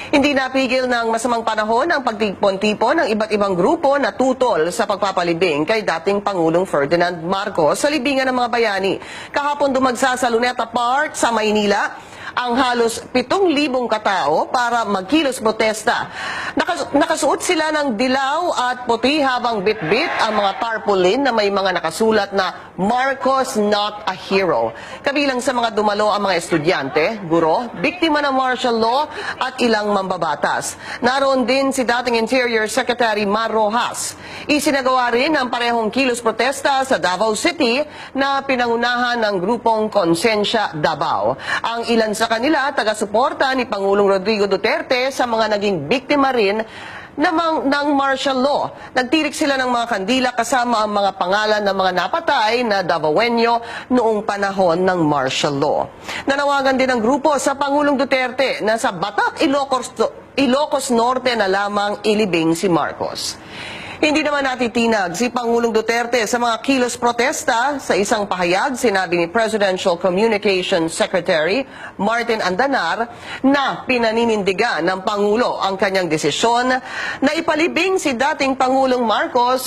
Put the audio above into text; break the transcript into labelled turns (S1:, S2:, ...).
S1: Hindi napigil ng masamang panahon ang pagtipon-tipon ng iba't ibang grupo na tutol sa pagpapalibing kay dating Pangulong Ferdinand Marcos sa libingan ng mga bayani. Kahapon dumagsa sa Luneta Park sa Maynila ang halos 7,000 katao para magkilos protesta. Nakasuot sila ng dilaw at puti habang bitbit ang mga tarpaulin na may mga nakasulat na Marcos Not a Hero. Kabilang sa mga dumalo ang mga estudyante, guro, biktima ng martial law at ilang mambabatas. Naroon din si dating Interior Secretary Mar Rojas. Isinagawa rin ang parehong kilos protesta sa Davao City na pinangunahan ng grupong Konsensya Davao. Ang ilan sa kanila, taga-suporta ni Pangulong Rodrigo Duterte sa mga naging biktima rin ng martial law. Nagtirik sila ng mga kandila kasama ang mga pangalan ng mga napatay na Davaoenyo noong panahon ng martial law. Nanawagan din ang grupo sa Pangulong Duterte na sa Batak, Ilocos Norte na lamang ilibing si Marcos. Hindi naman natitinag si Pangulong Duterte sa mga kilos protesta. Sa isang pahayag, sinabi ni Presidential Communications Secretary Martin Andanar na pinaninindigan ng Pangulo ang kanyang desisyon na ipalibing si dating Pangulong Marcos